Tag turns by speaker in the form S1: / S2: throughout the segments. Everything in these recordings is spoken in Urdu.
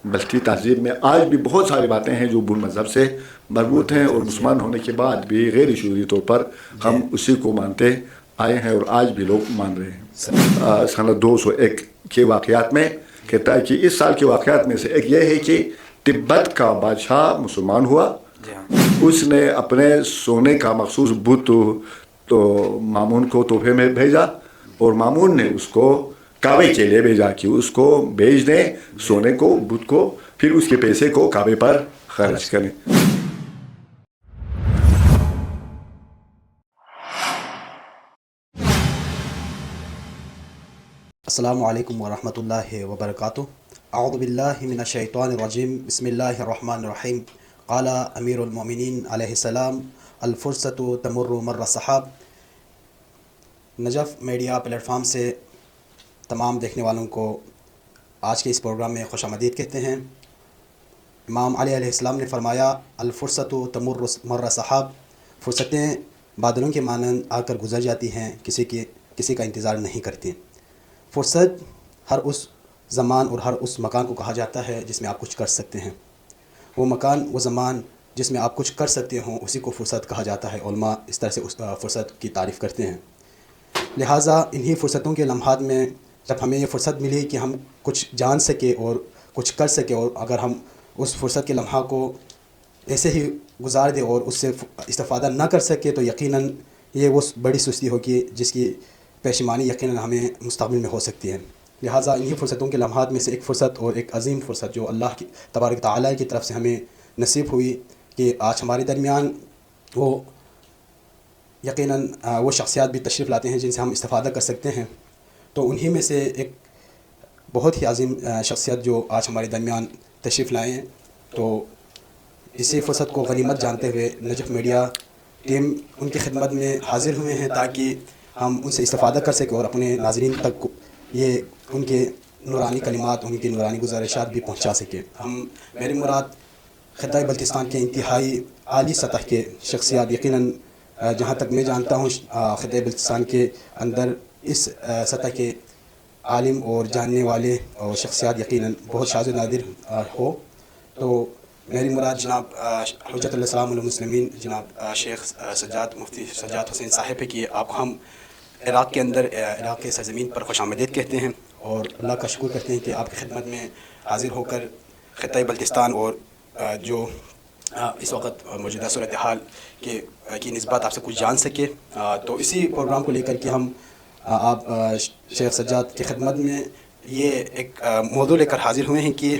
S1: بلتی تہذیب میں آج بھی بہت ساری باتیں ہیں جو بدھ مذہب سے مربوط ہیں، اور مسلمان ہونے کے بعد بھی غیر شعوری طور پر ہم اسی کو مانتے آئے ہیں اور آج بھی لوگ مان رہے ہیں۔ سنہ 201 کے واقعات میں کہتا ہے کہ اس سال کے واقعات میں سے ایک یہ ہے کہ تبت کا بادشاہ مسلمان ہوا، اس نے اپنے سونے کا مخصوص بت تو مامون کو تحفے میں بھیجا، اور مامون نے اس کو کعبے کے لیے بھیجا کہ اس کو بیچ دیں سونے کو، بت کو، پھر اس کے پیسے کو کعبے پر خرچ کریں۔
S2: السلام علیکم ورحمۃ اللہ وبرکاتہ۔ اعوذ باللہ من الشیطان الرجیم، بسم اللہ الرحمن الرحیم۔ قال امیر المومنین علیہ السلام، الفرصۃ تمر مر السحاب۔ نجف میڈیا پلیٹ فارم سے تمام دیکھنے والوں کو آج کے اس پروگرام میں خوش آمدید کہتے ہیں۔ امام علیہ السلام نے فرمایا، الفرصۃ تمر مر السحاب، فرصتیں بادلوں کے مانند آ کر گزر جاتی ہیں، کسی کا انتظار نہیں کرتی۔ فرصت ہر اس زمان اور ہر اس مکان کو کہا جاتا ہے جس میں آپ کچھ کر سکتے ہیں۔ وہ مکان، وہ زمان جس میں آپ کچھ کر سکتے ہوں، اسی کو فرصت کہا جاتا ہے۔ علماء اس طرح سے اس فرصت کی تعریف کرتے ہیں۔ لہٰذا انہی فرصتوں کے لمحات میں جب ہمیں یہ فرصت ملی کہ ہم کچھ جان سکے اور کچھ کر سکے، اور اگر ہم اس فرصت کے لمحہ کو ایسے ہی گزار دیں اور اس سے استفادہ نہ کر سکے، تو یقیناً یہ وہ بڑی سستی ہوگی جس کی پشیمانی یقیناً ہمیں مستقبل میں ہو سکتی ہے۔ لہٰذا انہی فرصتوں کے لمحات میں سے ایک فرصت، اور ایک عظیم فرصت جو اللہ کی تبارک تعالیٰ کی طرف سے ہمیں نصیب ہوئی کہ آج ہمارے درمیان وہ یقیناً وہ شخصیات بھی تشریف لاتے ہیں جن سے ہم استفادہ کر سکتے ہیں۔ تو انہی میں سے ایک بہت ہی عظیم شخصیت جو آج ہمارے درمیان تشریف لائے ہیں، تو اسی فرصت کو غنیمت جانتے ہوئے نجف میڈیا ٹیم ان کی خدمت میں حاضر ہوئے ہیں تاکہ ہم ان سے استفادہ کر سکیں اور اپنے ناظرین تک یہ ان کے نورانی کلمات، ان کی نورانی گزارشات بھی پہنچا سکیں۔ میری مراد خطۂ بلتستان کے انتہائی عالی سطح کے شخصیات، یقیناً جہاں تک میں جانتا ہوں خطۂ بلتستان کے اندر اس سطح کے عالم اور جاننے والے اور شخصیات یقیناً بہت شاذ و نادر ہو۔ تو میری مراد جناب حجت الاسلام والمسلمین جناب شیخ سجاد، مفتی سجاد حسین صاحب ہے کہ آپ کو ہم عراق کے اندر، عراق کے سرزمین پر خوش آمدید کہتے ہیں، اور اللہ کا شکر کرتے ہیں کہ آپ کی خدمت میں حاضر ہو کر خطۂ بلتستان اور جو اس وقت موجودہ صورتحال کی نسبت آپ سے کچھ جان سکے۔ تو اسی پروگرام کو لے کر کے ہم آپ شیخ سجاد کی خدمت میں یہ ایک موضوع لے کر حاضر ہوئے ہیں کہ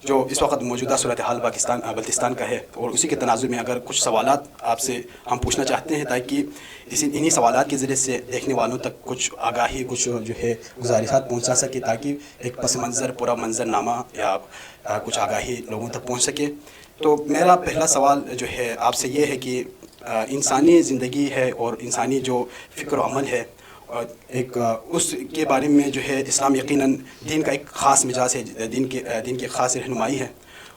S2: جو اس وقت موجودہ صورتحال بلتستان کا ہے، اور اسی کے تناظر میں اگر کچھ سوالات آپ سے ہم پوچھنا چاہتے ہیں تاکہ انہی سوالات کے ذریعے سے دیکھنے والوں تک کچھ آگاہی، کچھ جو ہے گزارشات پہنچا سکے، تاکہ ایک پس منظر، پورا منظر نامہ یا کچھ آگاہی لوگوں تک پہنچ سکے۔ تو میرا پہلا سوال جو ہے آپ سے یہ ہے کہ انسانی زندگی ہے اور انسانی جو فکر و عمل ہے، ایک اس کے بارے میں جو ہے اسلام یقیناً دین کا ایک خاص مزاج ہے، دین کی خاص رہنمائی ہے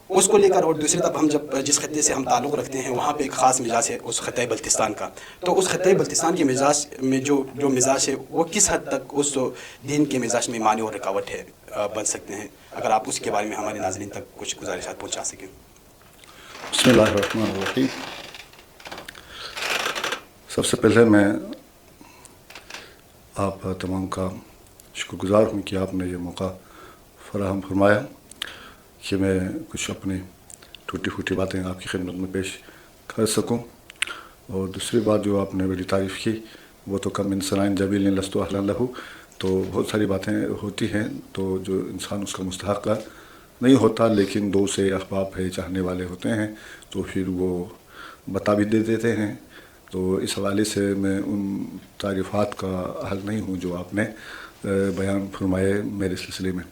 S2: اس کو لے کر، اور دوسری طرف ہم جس خطے سے ہم تعلق رکھتے ہیں وہاں پہ ایک خاص مزاج ہے اس خطۂ بلتستان کا۔ تو اس خطۂ بلتستان کے مزاج میں جو مزاج ہے وہ کس حد تک اس دین کے مزاج میں مانع اور رکاوٹ ہے بن سکتے ہیں، اگر آپ اس کے بارے میں ہمارے ناظرین تک کچھ گزارشات پہنچا سکیں۔
S1: بسم اللہ الرحمن الرحیم۔ سب سے پہلے میں آپ تمام کا شکر گزار ہوں کہ آپ نے یہ موقع فراہم فرمایا کہ میں کچھ اپنی ٹوٹی پھوٹی باتیں آپ کی خدمت میں پیش کر سکوں۔ اور دوسری بات جو آپ نے بڑی تعریف کی، وہ تو کم انسان جبیل لست اہلا لہ، تو بہت ساری باتیں ہوتی ہیں تو جو انسان اس کا مستحق نہیں ہوتا، لیکن دو سے احباب ہے، چاہنے والے ہوتے ہیں، تو پھر وہ بتا بھی دے دیتے ہیں۔ تو اس حوالے سے میں ان تعریفات کا اہل نہیں ہوں جو آپ نے بیان فرمائے میرے سلسلے میں۔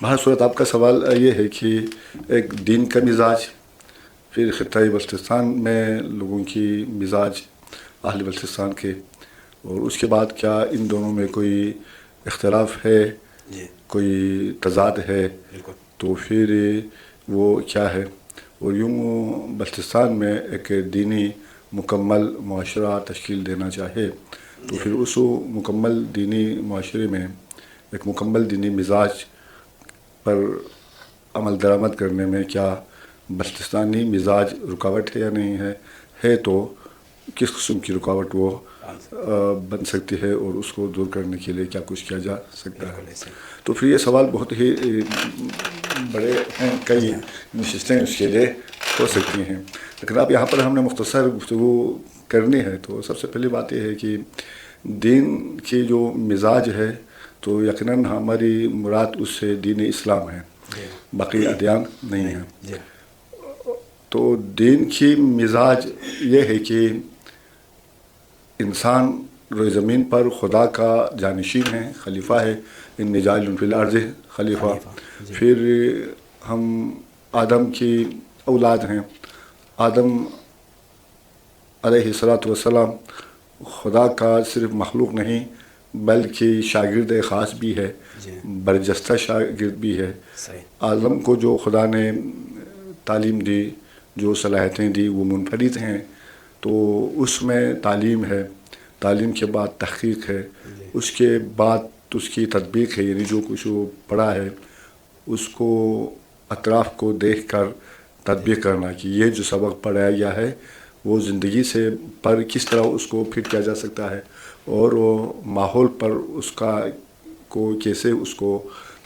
S1: بہر صورت آپ کا سوال یہ ہے کہ ایک دین کا مزاج، پھر خطۂ بلتستان میں لوگوں کی مزاج اہل بلتستان کے، اور اس کے بعد کیا ان دونوں میں کوئی اختلاف ہے، کوئی تضاد ہے، تو پھر وہ کیا ہے، اور یوں بلتستان میں ایک دینی مکمل معاشرہ تشکیل دینا چاہے تو پھر اس مکمل دینی معاشرے میں ایک مکمل دینی مزاج پر عمل درآمد کرنے میں کیا بلتستانی مزاج رکاوٹ ہے یا نہیں ہے تو کس قسم کی رکاوٹ وہ بن سکتی ہے اور اس کو دور کرنے کے لیے کیا کچھ کیا جا سکتا ہے. تو پھر یہ سوال بہت ہی بڑے ہیں, کئی نشستیں اس کے لیے ہو سکتی ہیں, لیکن اب یہاں پر ہم نے مختصر گفتگو کرنی ہے. تو سب سے پہلی بات یہ ہے کہ دین کی جو مزاج ہے تو یقیناً ہماری مراد اس سے دین اسلام ہے, باقی ادیان نہیں ہیں. تو دین کی مزاج یہ ہے کہ انسان روئے زمین پر خدا کا جانشین ہے, خلیفہ ہے. ان جاعل فی الارض خلیفہ. پھر ہم آدم کی اولاد ہیں. آدم علیہ الصلاۃ والسلام خدا کا صرف مخلوق نہیں بلکہ شاگرد خاص بھی ہے, برجستہ شاگرد بھی ہے. آدم کو جو خدا نے تعلیم دی, جو صلاحیتیں دی, وہ منفرد ہیں. تو اس میں تعلیم ہے, تعلیم کے بعد تحقیق ہے, اس کے بعد اس کی تطبیق ہے, یعنی جو کچھ وہ پڑھا ہے اس کو اطراف کو دیکھ کر تطبیق کرنا کہ یہ جو سبق پڑھایا گیا ہے وہ زندگی سے پر کس طرح اس کو فٹ کیا جا سکتا ہے اور وہ ماحول پر اس کا کو کیسے اس کو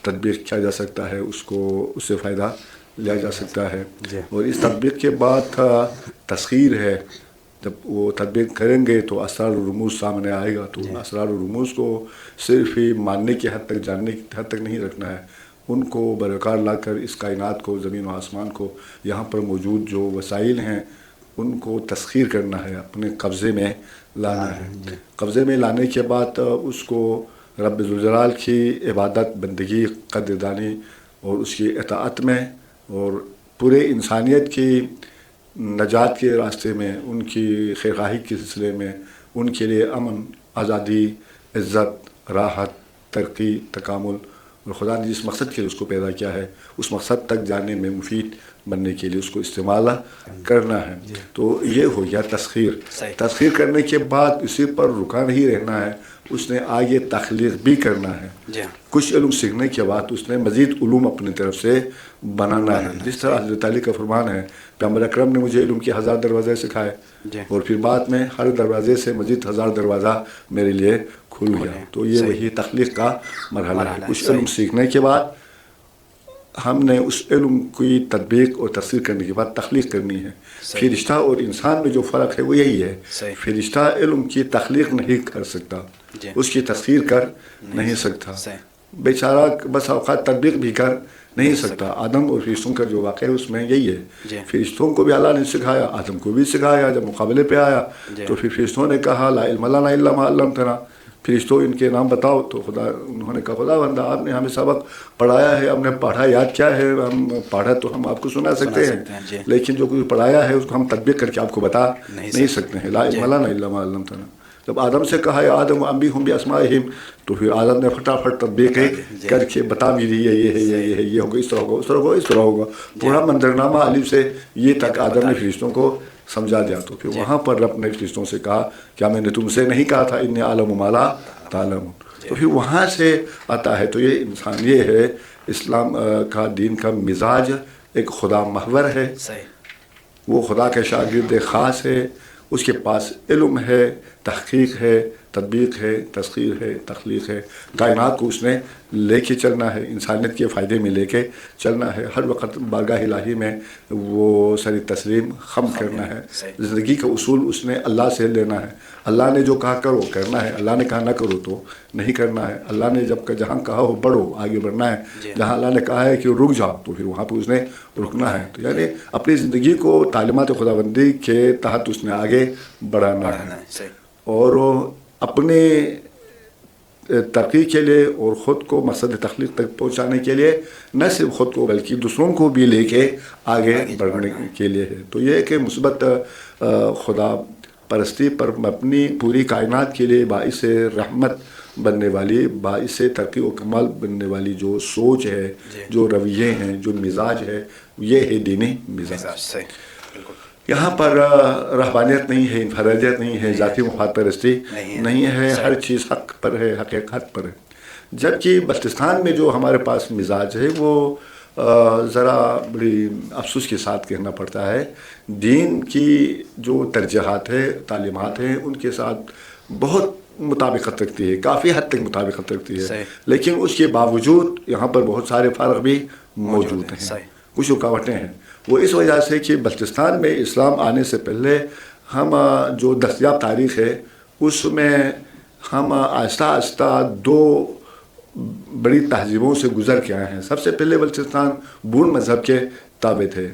S1: تطبیق کیا جا سکتا ہے, اس کو اس سے فائدہ لیا جا سکتا ہے. اور اس تطبیق کے بعد تسخیر ہے. جب وہ تطبیق کریں گے تو اسرار و رموز سامنے آئے گا. تو اسرار و رموز کو صرف ہی ماننے کی حد تک, جاننے کی حد تک نہیں رکھنا ہے, ان کو بروکار لا کر اس کائنات کو, زمین و آسمان کو, یہاں پر موجود جو وسائل ہیں ان کو تسخیر کرنا ہے, اپنے قبضے میں لانا ہے. قبضے میں لانے کے بعد اس کو رب ذوالجلال کی عبادت, بندگی, قدردانی اور اس کی اطاعت میں اور پورے انسانیت کی نجات کے راستے میں, ان کی خیرخواہی کے سلسلے میں, ان کے لیے امن, آزادی, عزت, راحت, ترقی, تکامل اور خدا نے جس مقصد کے لیے اس کو پیدا کیا ہے اس مقصد تک جانے میں مفید بننے کے لیے اس کو استعمال کرنا ہے. تو یہ ہو گیا تسخیر. تسخیر کرنے کے بعد اسی پر رکا نہیں رہنا ہے, اس نے آگے تخلیق بھی کرنا ہے. کچھ علم سیکھنے کے بعد اس نے مزید علوم اپنی طرف سے بنانا ہے. جس طرح حضرت علی کا فرمان ہے, پیغمبر اکرم نے مجھے علم کے 1000 دروازے سکھائے اور پھر بعد میں ہر دروازے سے مزید 1000 دروازہ میرے لیے کھل گیا. تو یہ وہی تخلیق کا مرحلہ ہے. کچھ علم سیکھنے کے بعد ہم نے اس علم کی تطبیق اور تفسیر کرنے کے بعد تخلیق کرنی ہے. فرشتہ اور انسان میں جو فرق ہے وہ یہی ہے, فرشتہ علم کی تخلیق نہیں کر سکتا, اس کی تفسیر کر نہیں سکتا, بیچارہ بس اوقات تطبیق بھی کر نہیں سکتا. آدم اور فرشتوں کا جو واقعہ ہے اس میں یہی ہے. فرشتوں کو بھی اللہ نے سکھایا, آدم کو بھی سکھایا. جب مقابلے پہ آیا تو پھر فرشتوں نے کہا لا علم لنا الا ما علمتنا, فرشتوں ان کے نام بتاؤ. تو انہوں نے کہا خدا بندہ آپ نے ہمیں سبق پڑھایا ہے, ہم نے پڑھا یاد کیا ہے, ہم پڑھا تو ہم آپ کو سنا سکتے ہیں, لیکن جو کچھ پڑھایا ہے اس کو ہم تطبیق کر کے آپ کو بتا نہیں سکتے ہیں. لا علم لنا الا ما علمتنا. جب آدم سے کہا ہے آدم انبئہم باسمائہم, تو پھر آدم نے فٹافٹ تطبیق کر کے بتا بھی دی, یہ ہے, یہ ہے, یہ ہوگا, اس طرح ہوگا, اس طرح ہوگا, اس طرح ہوگا. پورا منظرنامہ الف سے یہ تک آدم نے فرشتوں کو سمجھا دیا. تو پھر وہاں پر رب نے فرشتوں سے کہا کیا میں نے تم سے نہیں کہا تھا انی اعلم ما لا تعلمون. تو پھر وہاں سے آتا ہے. تو یہ انسان, یہ ہے اسلام کا, دین کا مزاج ایک خدا محور ہے. وہ خدا کے شاگرد خاص ہے, اس کے پاس علم ہے, تحقیق ہے, تطبیق ہے, تسخیر ہے, تخلیق ہے. کائنات کو اس نے لے کے چلنا ہے, انسانیت کے فائدے میں لے کے چلنا ہے. ہر وقت بارگاہ الہی میں وہ سر تسلیم خم کرنا ہے. زندگی کا اصول اس نے اللہ سے لینا ہے. اللہ نے جو کہا کرو کرنا ہے, اللہ نے کہا نہ کرو تو نہیں کرنا ہے. اللہ نے جب جہاں کہا ہو بڑھو, آگے بڑھنا ہے. جہاں اللہ نے کہا ہے کہ رک جاؤ تو پھر وہاں پہ اس نے رکنا ہے. تو یعنی اپنی زندگی کو تعلیمات خداوندی کے تحت اس نے آگے بڑھانا ہے, اور اپنے ترقی کے لیے اور خود کو مقصد تخلیق تک پہنچانے کے لیے نہ صرف خود کو بلکہ دوسروں کو بھی لے کے آگے بڑھنے کے لیے ہے. تو یہ کہ مثبت خدا پرستی پر مبنی پوری کائنات کے لیے باعث رحمت بننے والی, باعث ترقی و کمال بننے والی جو سوچ ہے, جو رویے ہیں, جو مزاج ہے, یہ ہے دینی مزاج. یہاں پر رہبانیت نہیں ہے, انفرادیت نہیں ہے, ذاتی مفاد پرستی نہیں ہے, ہر چیز حق پر ہے, حقیقت پر ہے. جبکہ بلتستان میں جو ہمارے پاس مزاج ہے وہ ذرا بڑی افسوس کے ساتھ کہنا پڑتا ہے، دین کی جو ترجیحات ہے، تعلیمات ہیں، ان کے ساتھ بہت مطابقت رکھتی ہے، کافی حد تک مطابقت رکھتی ہے، لیکن اس کے باوجود یہاں پر بہت سارے فرق بھی موجود ہیں، کچھ رکاوٹیں ہیں۔ وہ اس وجہ سے کہ بلوچستان میں اسلام آنے سے پہلے ہم جو دستیاب تاریخ ہے اس میں ہم آہستہ آہستہ دو بڑی تہذیبوں سے گزر کے آئے ہیں۔ سب سے پہلے بلوچستان بون مذہب کے تابع تھے۔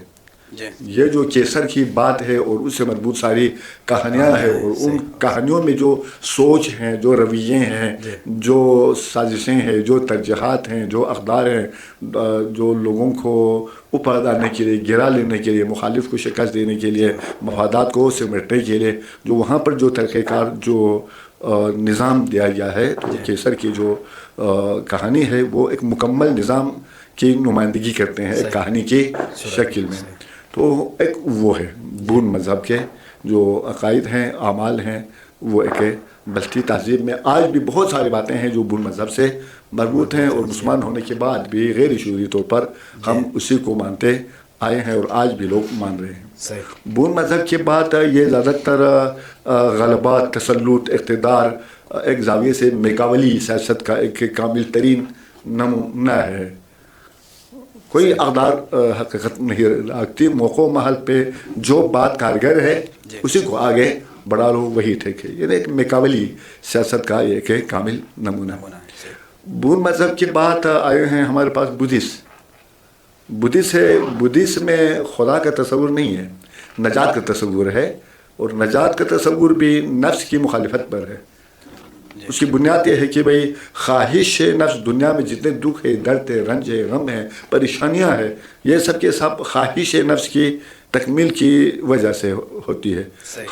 S1: یہ جو کیسر کی بات ہے اور اس سے مربوط ساری کہانیاں ہیں، اور ان کہانیوں میں جو سوچ ہیں، جو رویے ہیں، جو سازشیں ہیں، جو ترجیحات ہیں، جو اقدار ہیں، جو لوگوں کو اوپر لانے کے لیے، گرا لینے کے لیے، مخالف کو شکست دینے کے لیے، مفادات کو سمیٹنے کے لیے جو وہاں پر جو طریقہ کار جو نظام دیا گیا ہے، تو کیسر کی جو کہانی ہے وہ ایک مکمل نظام کی نمائندگی کرتے ہیں ایک کہانی کی شکل میں۔ تو ایک وہ ہے بون مذہب کے جو عقائد ہیں، اعمال ہیں، وہ ایک بلتی تہذیب میں آج بھی بہت ساری باتیں ہیں جو بون مذہب سے مربوط ہیں، اور مسلمان ہونے کے بعد بھی غیر شعوری طور پر ہم اسی کو مانتے آئے ہیں اور آج بھی لوگ مان رہے ہیں۔ بون مذہب کے بعد یہ زیادہ تر غلبہ، تسلط، اقتدار ایک زاویے سے میکاولی سیاست کا ایک کامل ترین نمونہ ہے۔ کوئی اقدار حقیقت نہیں رکھتی، موقع محل پہ جو بات کارگر ہے اسی کو آگے بڑھا لو، وہی ٹھیک ہے۔ یعنی ایک میکاولی سیاست کا ایک کامل نمونہ۔ بون مذہب کی بات آئے ہیں ہمارے پاس بدھسٹ ہے۔ بدھسٹ میں خدا کا تصور نہیں ہے، نجات کا تصور ہے، اور نجات کا تصور بھی نفس کی مخالفت پر ہے۔ اس کی بنیاد یہ ہے کہ بھئی خواہش نفس، دنیا میں جتنے دکھ ہے، درد ہے، رنج ہے، غم ہے، پریشانیاں ہیں، یہ سب کے سب خواہش نفس کی تکمیل کی وجہ سے ہوتی ہے۔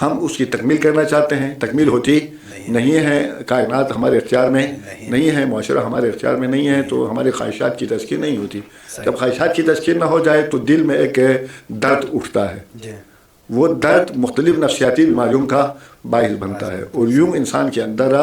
S1: ہم اس کی تکمیل کرنا چاہتے ہیں، تکمیل ہوتی نہیں ہے، کائنات ہمارے اختیار میں نہیں ہے، معاشرہ ہمارے اختیار میں نہیں ہے، تو ہمارے خواہشات کی تسکین نہیں ہوتی۔ جب خواہشات کی تسکین نہ ہو جائے تو دل میں ایک درد اٹھتا ہے، وہ درد مختلف نفسیاتی بیماریوں کا باعث بنتا ہے، اور یوں انسان کے اندر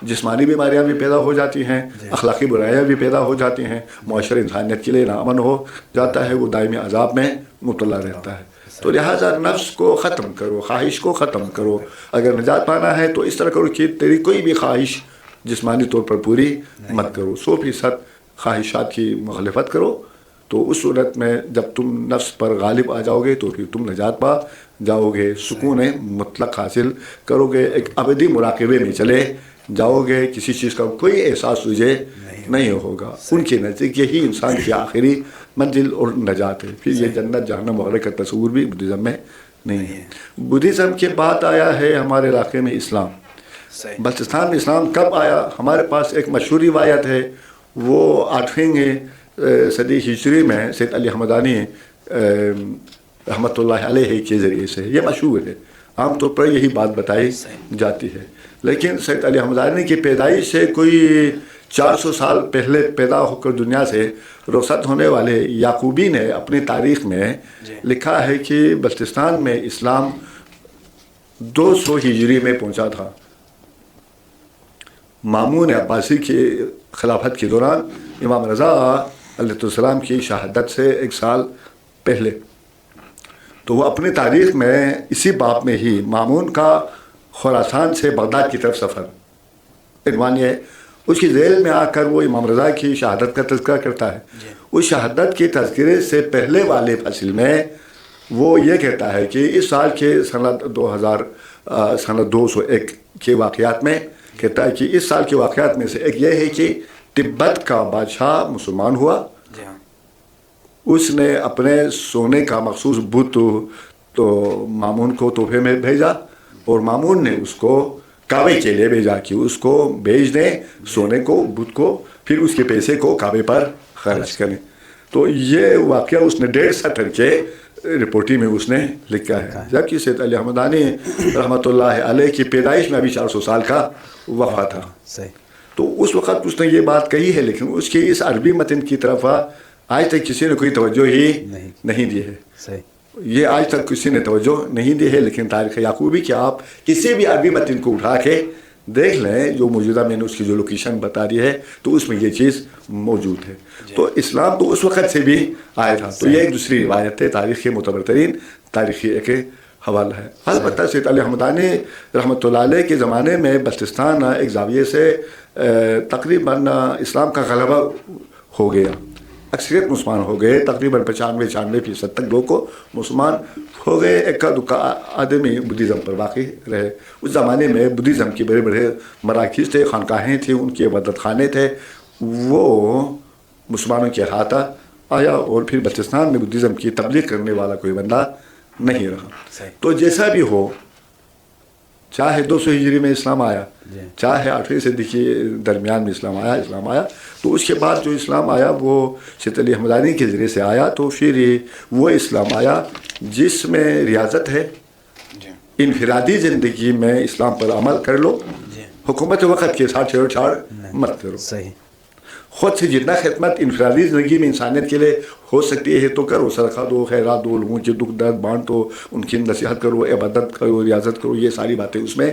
S1: جسمانی بیماریاں بھی پیدا ہو جاتی ہیں، اخلاقی برائیاں بھی پیدا ہو جاتی ہیں، معاشرہ انسانیت کے لیے ناامن ہو جاتا ہے، وہ دائمی عذاب میں مبتلا رہتا ہے۔ تو لہٰذا نفس کو ختم کرو، خواہش کو ختم کرو۔ اگر نجات پانا ہے تو اس طرح کرو کہ تیری کوئی بھی خواہش جسمانی طور پر پوری مت کرو، 100% خواہشات کی مخالفت کرو۔ تو اس صورت میں جب تم نفس پر غالب آ جاؤ گے تو پھر تم نجات پا جاؤ گے، سکون مطلق حاصل کرو گے، ایک ابدی مراقبے میں چلے جاؤ گے، کسی چیز کا کوئی احساس تجھے نہیں ہوگا۔ ان کے نزدیک یہی انسان کی آخری منزل اور نجات ہے۔ پھر یہ جنت جہنم وغیرہ کا تصور بھی بدھزم میں نہیں ہے۔ بدھزم کے بعد آیا ہے ہمارے علاقے میں اسلام۔ بلوچستان میں اسلام کب آیا؟ ہمارے پاس ایک مشہور روایت ہے، وہ 8ویں صدی ہجری میں سید علی حمدانی رحمۃ اللہ علیہ کے ذریعے سے، یہ مشہور ہے، عام طور پر یہی بات بتائی جاتی ہے۔ لیکن سید علی حمدانی کی پیدائش سے کوئی 400 سال پہلے پیدا ہو کر دنیا سے رخصت ہونے والے یعقوبی نے اپنی تاریخ میں لکھا ہے کہ بلوچستان میں اسلام 200 ہجری میں پہنچا تھا، مامون عباسی کی خلافت کے دوران، امام رضا علیہ السلام کی شہادت سے 1 سال پہلے۔ تو وہ اپنی تاریخ میں اسی باب میں ہی مامون کا خراسان سے بغداد کی طرف سفر، عنوان یہ، اس کی ذیل میں آ کر وہ امام رضا کی شہادت کا تذکرہ کرتا ہے۔ اس شہادت کے تذکرے سے پہلے والے فصل میں وہ یہ کہتا ہے کہ اس سال کے سنہ 201 کے واقعات میں کہتا ہے کہ اس سال کے واقعات میں سے ایک یہ ہے کہ تبت کا بادشاہ مسلمان ہوا، اس نے اپنے سونے کا مخصوص بت تو مامون کو تحفے میں بھیجا، اور مامون نے اس کو کعبے کے لیے بھیجا کہ اس کو بیچ دیں سونے کو، بت کو، پھر اس کے پیسے کو کعبے پر خرچ کریں۔ تو یہ واقعہ اس نے 1.5 سطر کے رپورٹی میں اس نے لکھا ہے، جبکہ سید علی حمدانی رحمۃ اللہ علیہ کی پیدائش میں ابھی 400 سال کا وفا تھا۔ تو اس وقت اس نے یہ بات کہی ہے، لیکن اس کی اس عربی متن کی طرف آج تک کسی نے کوئی توجہ ہی نہیں دی ہے، یہ آج تک کسی نے توجہ نہیں دی ہے۔ لیکن تاریخ یعقوبی کہ آپ کسی بھی عربی متن کو اٹھا کے دیکھ لیں جو موجودہ میں نے اس کی جو لوکیشن بتا دی ہے تو اس میں یہ چیز موجود ہے. تو اسلام تو اس وقت سے بھی آیا تھا. تو یہ ایک دوسری روایت ہے، تاریخ کے معتبر ترین تاریخی ایک حوالہ ہے. البتہ سید علی حمدانی رحمۃ اللہ علیہ کے زمانے میں بلتستان ایک زاویے سے تقریباً اسلام کا غلبہ ہو گیا، اکثریت مسلمان ہو گئے، تقریباً 95-96% تک لوگ کو مسلمان ہو گئے. اکا دکا آدمی بدھزم پر باقی رہے. اس زمانے میں بدھزم کے بڑے بڑے مراکز تھے، خانقاہیں تھیں، ان کے عبادت خانے تھے، وہ مسلمانوں کے احاطہ آیا اور پھر بلتستان میں بدھزم کی تبلیغ کرنے والا کوئی بندہ نہیں رہا. تو جیسا بھی ہو، چاہے 200 ہجری میں اسلام آیا، چاہے 8ویں صدی کے درمیان میں اسلام آیا، تو اس کے بعد جو اسلام آیا وہ سید علی حمدانی کے ذریعے سے آیا. تو پھر وہ اسلام آیا جس میں ریاضت ہے، انفرادی زندگی میں اسلام پر عمل کر لو، حکومت وقت کے ساتھ چھیڑ چھاڑ مت کرو، خود سے جتنا خدمت انفرادی زندگی میں انسانیت کے لیے ہو سکتی ہے تو کرو، صدقہ دو، خیرات دو، لوگوں کے دکھ درد بانٹ دو، ان کی نصیحت کرو، عبادت کرو، ریاضت کرو، یہ ساری باتیں اس میں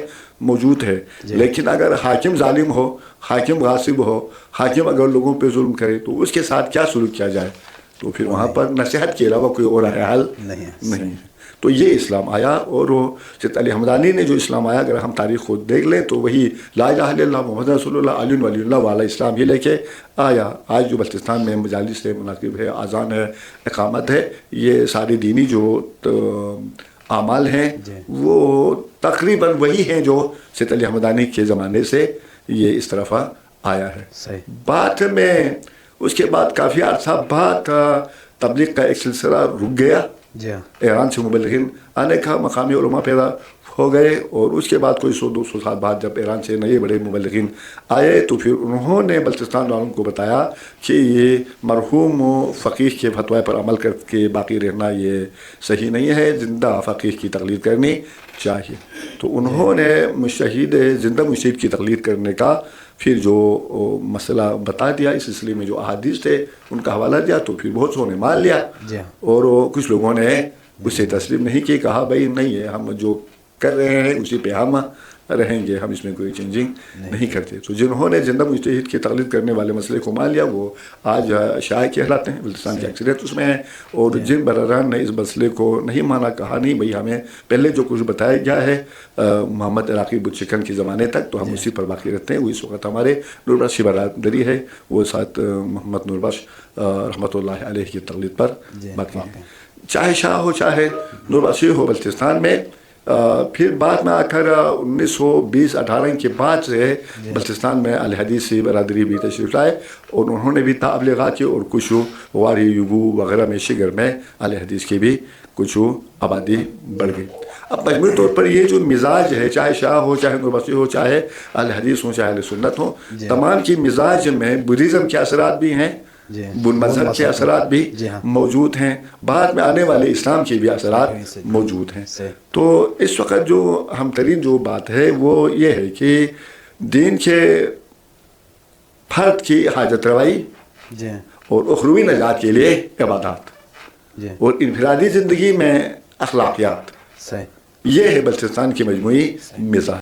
S1: موجود ہے. لیکن اگر حاکم ظالم ہو، حاکم غاصب ہو، حاکم اگر لوگوں پہ ظلم کرے تو اس کے ساتھ کیا سلوک کیا جائے؟ تو پھر وہاں پر نصیحت کے علاوہ کوئی اور حل نہیں ہے. تو یہ اسلام آیا. اور وہ سید علی حمدانی نے جو اسلام آیا، اگر ہم تاریخ خود دیکھ لیں تو وہی لا الہ الا اللہ محمد رسول اللہ علی ولی اللہ والا اسلام ہی لے کے آیا. آج جو بلتستان میں مجالس ہے، مناقب ہے، اذان ہے، اقامت ہے، یہ ساری دینی جو اعمال ہیں وہ تقریباً وہی ہیں جو سید علی حمدانی کے زمانے سے یہ اس طرف آیا ہے. بات میں اس کے بعد کافی عرصہ بعد تبلیغ کا ایک سلسلہ رک گیا. ایران سے مبلغین آنے کا، مقامی علماء پیدا ہو گئے، اور اس کے بعد کوئی 100-200 سال بعد جب ایران سے نئے بڑے مبلغین آئے تو پھر انہوں نے بلتستان والوں کو بتایا کہ یہ مرحوم فقیہ کے فتوی پر عمل کر کے باقی رہنا یہ صحیح نہیں ہے، زندہ فقیہ کی تقلید کرنی چاہیے. تو انہوں نے زندہ مجتہد کی تقلید کرنے کا پھر جو مسئلہ بتا دیا، اس سلسلے میں جو احادیث تھے ان کا حوالہ دیا. تو پھر بہت سو نے مان لیا، اور کچھ لوگوں نے اسے تسلیم نہیں کی، کہا بھائی نہیں ہے، ہم جو کر رہے ہیں اسی پہ ہم رہیں گے، ہم اس میں کوئی چینجنگ نہیں کرتے. تو جنہوں نے زندہ مجتہد کی تقلید کرنے والے مسئلے کو مان لیا وہ آج شیعہ کہلاتے ہیں، بلتستان کی اکثریت اس میں ہے. اور جن برادران نے اس مسئلے کو نہیں مانا، کہا نہیں بھائی ہمیں پہلے جو کچھ بتایا گیا ہے محمد عراقی بت شکن کے زمانے تک تو ہم اسی پر باقی رہتے ہیں. وہ اس وقت ہمارے نور بخش کی برادری ہے، وہ ساتھ محمد نور بخش رحمۃ اللہ علیہ کی تقلید پر باقی ہیں، چاہے شاہ ہو چاہے نور بخشی ہو بلتستان میں. پھر بعد میں آ کر 1920-18 کے بعد سے بلتستان میں اہل حدیثی برادری بھی تشریف لائے، اور انہوں نے بھی تبلیغات کی، اور کچھ واری یوگو وغیرہ میں شگر میں اہل حدیث کی بھی کچھ آبادی بڑھ گئی. اب مجموعی طور پر یہ جو مزاج ہے، چاہے شاہ ہو، چاہے نور بخشی ہو، چاہے اہل حدیث ہو، چاہے اہل سنت ہو، تمام کی مزاج میں بدھزم کے اثرات بھی ہیں، بدھ مذہب کے اثرات بھی موجود ہیں، بعد میں آنے والے اسلام کے بھی اثرات موجود ہیں. تو اس وقت جو اہم ترین جو بات ہے وہ یہ ہے کہ دین کے فرد کی حاجت روائی اور اخروی نجات کے لیے عبادات اور انفرادی زندگی میں اخلاقیات، یہ ہے بلتستان کی مجموعی مزاج.